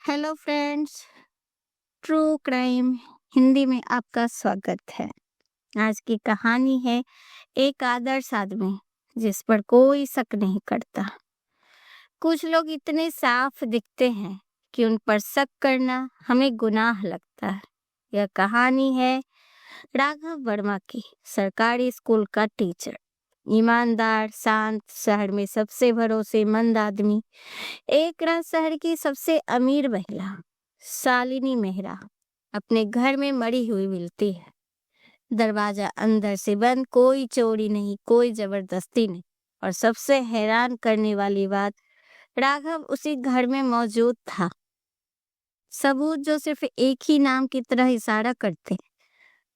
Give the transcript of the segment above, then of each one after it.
Hello friends, true crime Hindi में आपका स्वागत है। आज की कहानी है एक आदर्श आदमी जिस पर कोई शक नहीं करता। कुछ लोग इतने साफ दिखते हैं कि उन पर शक करना हमें गुनाह लगता है। यह कहानी है राघव वर्मा की। सरकारी स्कूल का टीचर, ईमानदार, शांत, शहर में सबसे भरोसेमंद आदमी। एक रात शहर की सबसे अमीर महिला शालिनी मेहरा अपने घर में मरी हुई मिलती है। दरवाजा अंदर से बंद, कोई चोरी नहीं, कोई जबरदस्ती नहीं। और सबसे हैरान करने वाली बात, राघव उसी घर में मौजूद था। सबूत जो सिर्फ एक ही नाम की तरह इशारा करते हैं,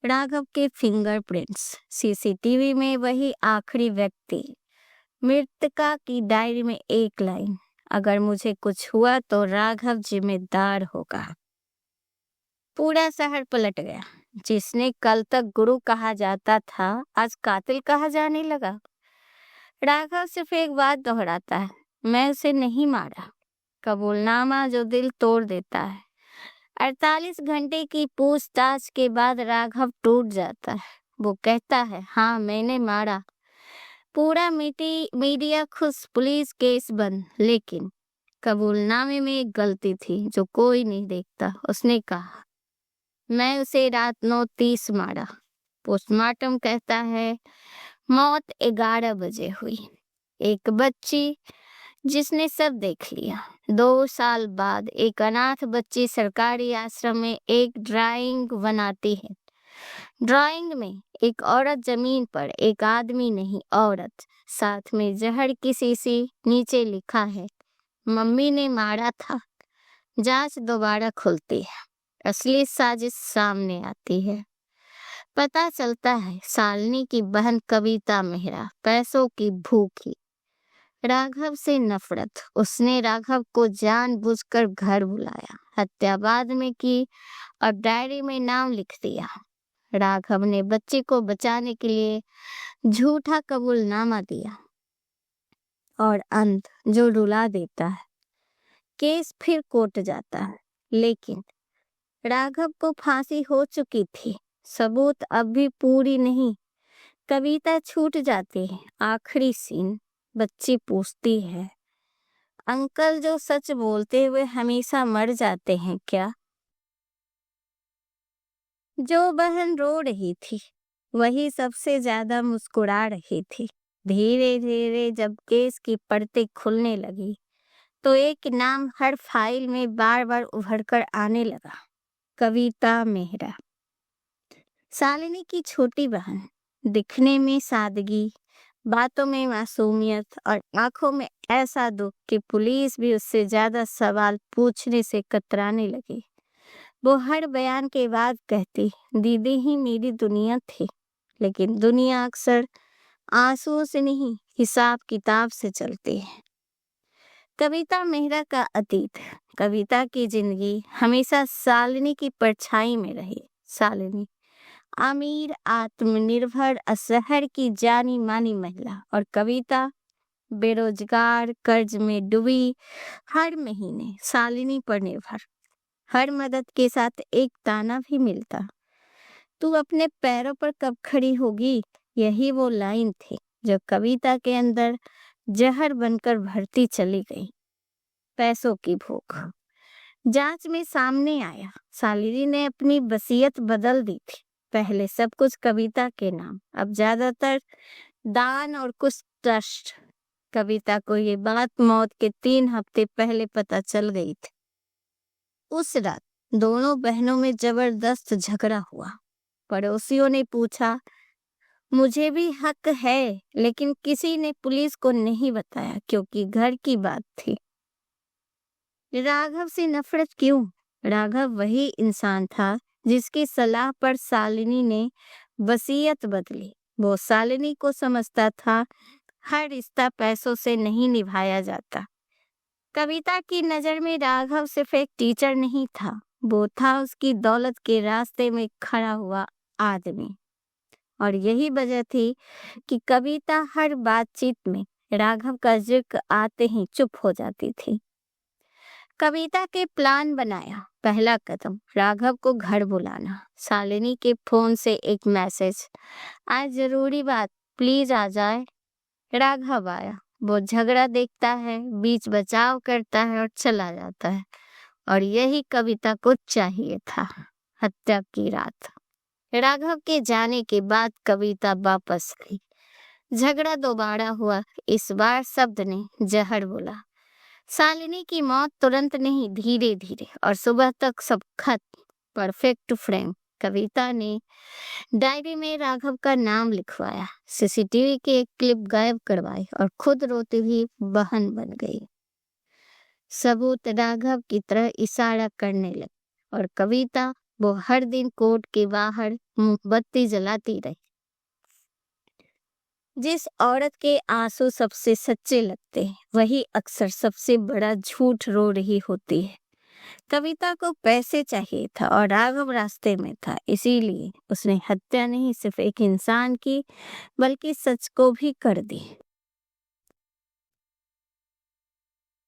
राघव के फिंगरप्रिंट्स। सीसीटीवी में वही आखिरी व्यक्ति। मृतका की डायरी में एक लाइन, अगर मुझे कुछ हुआ तो राघव जिम्मेदार होगा। पूरा शहर पलट गया। जिसने कल तक गुरु कहा जाता था, आज कातिल कहा जाने लगा। राघव सिर्फ एक बात दोहराता है, मैं उसे नहीं मारा। कबूलनामा जो दिल तोड़ देता है। 48 घंटे की पूछताछ के बाद राघव टूट जाता है। वो कहता है, हाँ मैंने मारा। पूरा मीडिया खुश, पुलिस केस बंद। लेकिन कबूलनामे में एक गलती थी जो कोई नहीं देखता। उसने कहा, मैं उसे रात 9:30 मारा। पोस्टमार्टम कहता है मौत 11 बजे हुई। एक बच्ची जिसने सब देख लिया। 2 साल बाद एक अनाथ बच्ची सरकारी आश्रम में एक ड्राइंग बनाती है। ड्राइंग में एक औरत जमीन पर, एक आदमी नहीं औरत, साथ में जहर की शीशी। नीचे लिखा है, मम्मी ने मारा था। जांच दोबारा खुलती है, असली साजिश सामने आती है। पता चलता है शालिनी की बहन कविता मेहरा पैसों की भूखी, राघव से नफरत। उसने राघव को जानबूझकर घर बुलाया, हत्या बाद में की और डायरी में नाम लिख दिया। राघव ने बच्ची को बचाने के लिए झूठा कबूलनामा दिया। और अंत जो रुला देता है। केस फिर कोर्ट जाता है, लेकिन राघव को फांसी हो चुकी थी। सबूत अब भी पूरी नहीं। कविता छूट जाती है। आखिरी सीन, बच्ची पूछती है, अंकल जो सच बोलते हुए हमेशा मर जाते हैं क्या? जो बहन रो रही थी वही सबसे ज्यादा मुस्कुरा रही थी। धीरे धीरे जब केस की परतें खुलने लगी तो एक नाम हर फाइल में बार बार उभर कर आने लगा, कविता मेहरा। शालिनी की छोटी बहन, दिखने में सादगी, बातों में मासूमियत और आंखों में ऐसा दुख कि पुलिस भी उससे ज्यादा सवाल पूछने से कतराने लगी। वो हर बयान के बाद कहती, दीदी ही मेरी दुनिया थी। लेकिन दुनिया अक्सर आंसुओं से नहीं, हिसाब किताब से चलती है। कविता मेहरा का अतीत। कविता की जिंदगी हमेशा शालिनी की परछाई में रही। शालिनी अमीर, आत्मनिर्भर, शहर की जानी मानी महिला, और कविता बेरोजगार, कर्ज में डूबी, हर महीने शालिनी पर निर्भर। हर मदद के साथ एक ताना भी मिलता, तू अपने पैरों पर कब खड़ी होगी। यही वो लाइन थी जो कविता के अंदर जहर बनकर भरती चली गई। पैसों की भूख। जांच में सामने आया, शालिनी ने अपनी वसीयत बदल दी थी। पहले सब कुछ कविता के नाम, अब ज्यादातर दान और कुछ ट्रस्ट। कविता को ये बात मौत के 3 हफ्ते पहले पता चल गई थी। उस रात दोनों बहनों में जबरदस्त झगड़ा हुआ। पड़ोसियों ने पूछा, मुझे भी हक है, लेकिन किसी ने पुलिस को नहीं बताया क्योंकि घर की बात थी। राघव से नफरत क्यों? राघव वही इंसान था जिसकी सलाह पर शालिनी ने वसीयत बदली। वो शालिनी को समझता था हर रिश्ता पैसों से नहीं निभाया जाता। कविता की नजर में राघव सिर्फ एक टीचर नहीं था, वो था उसकी दौलत के रास्ते में खड़ा हुआ आदमी। और यही वजह थी कि कविता हर बातचीत में राघव का जिक्र आते ही चुप हो जाती थी। कविता के प्लान बनाया। पहला कदम राघव को घर बुलाना। शालिनी के फोन से एक मैसेज, आज जरूरी बात, प्लीज आ जाए। राघव आया। वो झगड़ा देखता है, बीच बचाव करता है और चला जाता है। और यही कविता को चाहिए था। हत्या की रात। राघव के जाने के बाद कविता वापस आई। झगड़ा दोबारा हुआ। इस बार शब्द ने जहर बोला। शालिनी की मौत तुरंत नहीं, धीरे धीरे, और सुबह तक सब खत्म। Perfect frame. कविता ने डायरी में राघव का नाम लिखवाया, सीसीटीवी की एक क्लिप गायब करवाई और खुद रोती हुई बहन बन गई। सबूत राघव की तरह इशारा करने लगे और कविता वो हर दिन कोर्ट के बाहर मोमबत्ती जलाती रही। जिस औरत के आंसू सबसे सच्चे लगते हैं वही अक्सर सबसे बड़ा झूठ रो रही होती है। कविता को पैसे चाहिए था और राघव रास्ते में था, इसीलिए उसने हत्या नहीं सिर्फ एक इंसान की बल्कि सच को भी कर दी।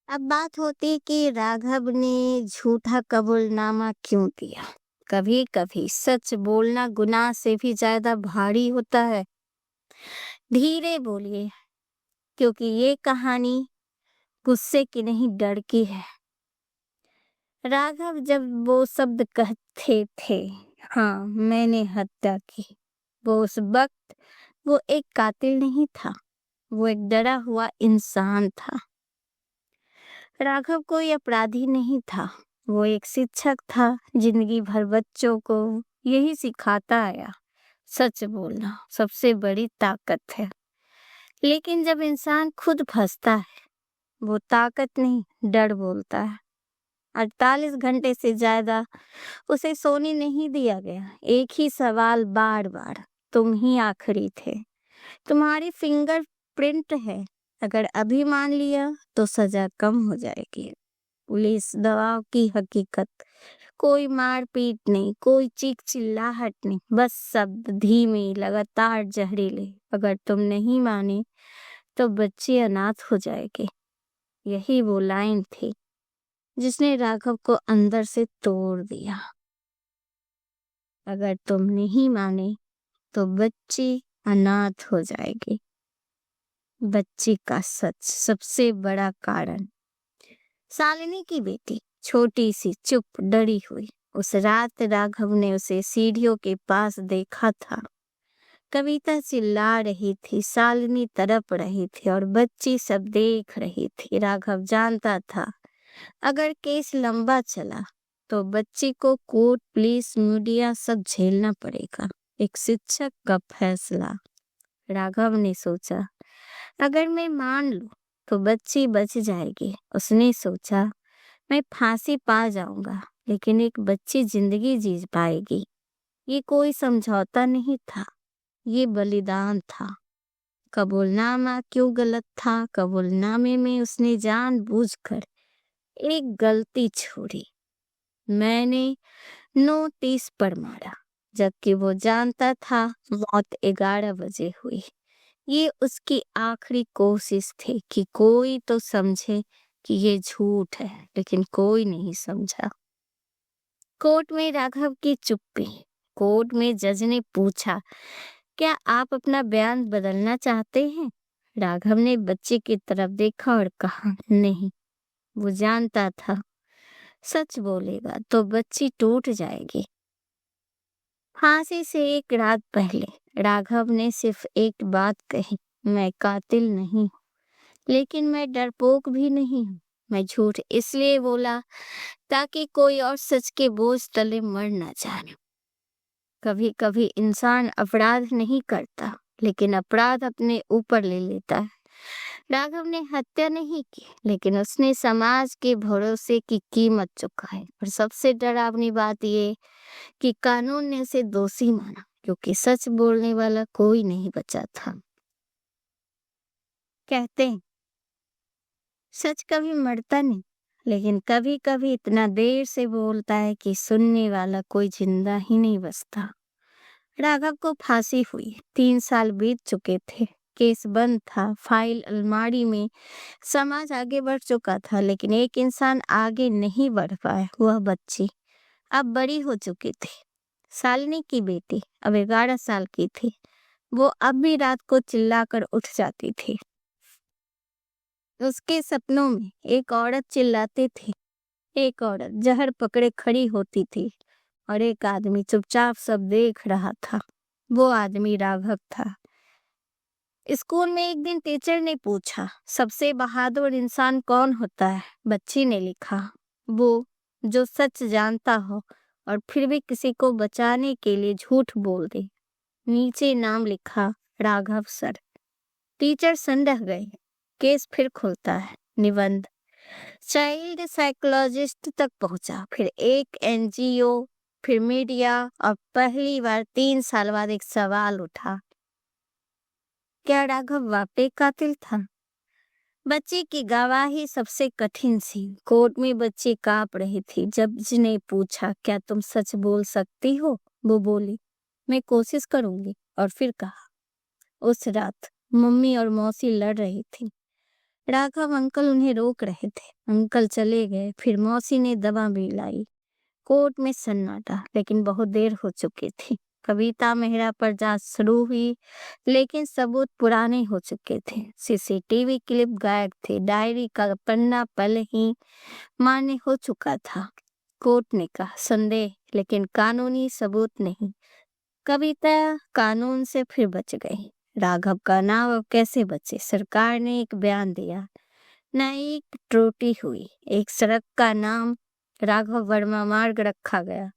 अब बात होती कि राघव ने झूठा कबूलनामा क्यों दिया। कभी कभी सच बोलना गुनाह से भी ज्यादा भारी होता है। धीरे बोलिए, क्योंकि ये कहानी गुस्से की नहीं, डर की है। राघव जब वो शब्द कहते थे, हाँ मैंने हत्या की, वो उस वक्त वो एक कातिल नहीं था, वो एक डरा हुआ इंसान था। राघव कोई अपराधी नहीं था, वो एक शिक्षक था। जिंदगी भर बच्चों को यही सिखाता आया, सच बोलना सबसे बड़ी ताकत है। लेकिन जब इंसान खुद फंसता है, वो ताकत नहीं, डर बोलता है। 48 घंटे से ज्यादा उसे सोने नहीं दिया गया। एक ही सवाल बार बार, तुम ही आखिरी थे, तुम्हारी फिंगर प्रिंट है। अगर अभी मान लिया तो सजा कम हो जाएगी। पुलिस दवाओं की हकीकत, कोई मारपीट नहीं, कोई चीख चिल्लाहट नहीं, बस शब्द धीमे, लगातार, जहरीले। अगर तुम नहीं माने तो बच्चे अनाथ हो जाएंगे। यही वो लाइन थी जिसने राघव को अंदर से तोड़ दिया। अगर तुम नहीं माने तो बच्चे अनाथ हो जाएंगे। बच्चे का सच सबसे बड़ा कारण। शालिनी की बेटी, छोटी सी, चुप, डरी हुई। उस रात राघव ने उसे सीढ़ियों के पास देखा था। कविता चिल्ला रही थी, शालिनी तड़प रही थी और बच्ची सब देख रही थी। राघव जानता था अगर केस लंबा चला तो बच्ची को कोर्ट, पुलिस, मीडिया सब झेलना पड़ेगा। एक शिक्षक का फैसला। राघव ने सोचा, अगर मैं मान लूं तो बच्ची बच जाएगी। उसने सोचा, मैं फांसी पा जाऊंगा लेकिन एक बच्ची जिंदगी जी पाएगी। ये कोई समझौता नहीं था, ये बलिदान था। कबूलनामा क्यों गलत था? कबूलनामे में उसने जानबूझकर एक गलती छोड़ी। मैंने 9:30 पर मारा, जबकि वो जानता था मौत 11 बजे हुई। ये उसकी आखिरी कोशिश थी कि कोई तो समझे कि ये झूठ है, लेकिन कोई नहीं समझा। कोर्ट में राघव की चुप्पी। कोर्ट में जज ने पूछा, क्या आप अपना बयान बदलना चाहते हैं? राघव ने बच्चे की तरफ देखा और कहा, नहीं। वो जानता था सच बोलेगा तो बच्ची टूट जाएगी। फांसी से एक रात पहले राघव ने सिर्फ एक बात कही, मैं कातिल नहीं हूँ, लेकिन मैं डरपोक भी नहीं हूँ। मैं झूठ इसलिए बोला ताकि कोई और सच के बोझ तले मर ना जाए। कभी कभी इंसान अपराध नहीं करता, लेकिन अपराध अपने ऊपर ले लेता है। राघव ने हत्या नहीं की, लेकिन उसने समाज के भरोसे की कीमत चुकाई। और सबसे डरावनी बात ये कि कानून ने उसे दोषी माना, क्योंकि सच बोलने वाला कोई नहीं बचा था। कहते हैं सच कभी मरता नहीं, लेकिन कभी कभी इतना देर से बोलता है कि सुनने वाला कोई जिंदा ही नहीं बचता। राघव को फांसी हुई, 3 साल बीत चुके थे। केस बंद था, फाइल अलमारी में। समाज आगे बढ़ चुका था, लेकिन एक इंसान आगे नहीं बढ़ पाया, वह बच्ची। अब बड़ी हो चुकी थी। शालिनी की बेटी अब 11 साल की थी। वो अब भी रात को चिल्लाकर उठ जाती थी। उसके सपनों में एक औरत चिल्लाती थी, एक औरत जहर पकड़े खड़ी होती थी, और एक आदमी चुपचाप सब देख रहा था। वो आदमी राघव था। स्कूल में एक दिन टीचर ने पूछा, सबसे बहादुर इंसान कौन होता है? बच्ची ने लिखा, वो जो सच जानता हो और फिर भी किसी को बचाने के लिए झूठ बोल दे। नीचे नाम लिखा, राघव सर। टीचर संदेह गए। केस फिर खुलता है। निबंध चाइल्ड साइकोलॉजिस्ट तक पहुंचा, फिर एक एनजीओ, फिर मीडिया, और पहली बार 3 साल बाद एक सवाल उठा, क्या राघव वाकई कातिल था? बच्ची की गवाही सबसे कठिन थी। कोर्ट में बच्ची कांप रही थी। जज ने पूछा, क्या तुम सच बोल सकती हो? वो बोली, मैं कोशिश करूंगी। और फिर कहा, उस रात मम्मी और मौसी लड़ रही थी। राघव अंकल उन्हें रोक रहे थे। अंकल चले गए, फिर मौसी ने दवा मिलाई। कोर्ट में सन्नाटा, लेकिन बहुत देर हो चुकी थी। कविता मेहरा पर जांच शुरू हुई, लेकिन सबूत पुराने हो चुके थे। सीसीटीवी क्लिप गायब थे। डायरी का पन्ना पहले ही मान्य हो चुका था। कोर्ट ने कहा, संदेह, लेकिन कानूनी सबूत नहीं। कविता कानून से फिर बच गई। राघव का नाम अब कैसे बचे? सरकार ने एक बयान दिया, न्यायिक त्रुटि हुई। एक सड़क का नाम राघव वर्मा मार्ग रखा गया।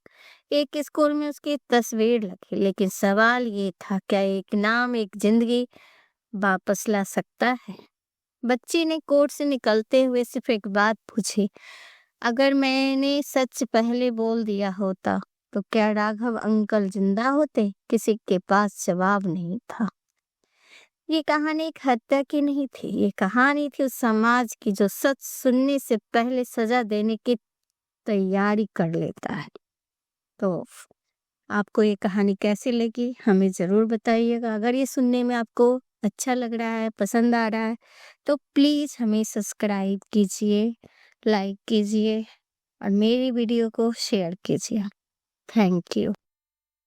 एक स्कूल में उसकी तस्वीर लगी, लेकिन सवाल ये था, क्या एक नाम एक जिंदगी वापस ला सकता है? बच्ची ने कोर्ट से निकलते हुए सिर्फ एक बात पूछी, अगर मैंने सच पहले बोल दिया होता तो क्या राघव अंकल जिंदा होते? किसी के पास जवाब नहीं था। ये कहानी एक हत्या की नहीं थी। ये कहानी थी उस समाज की जो सच सुनने से पहले सजा देने की तैयारी कर लेता है। तो आपको ये कहानी कैसी लगी हमें ज़रूर बताइएगा। अगर ये सुनने में आपको अच्छा लग रहा है, पसंद आ रहा है, तो प्लीज़ हमें सब्सक्राइब कीजिए, लाइक कीजिए और मेरी वीडियो को शेयर कीजिए। Thank you.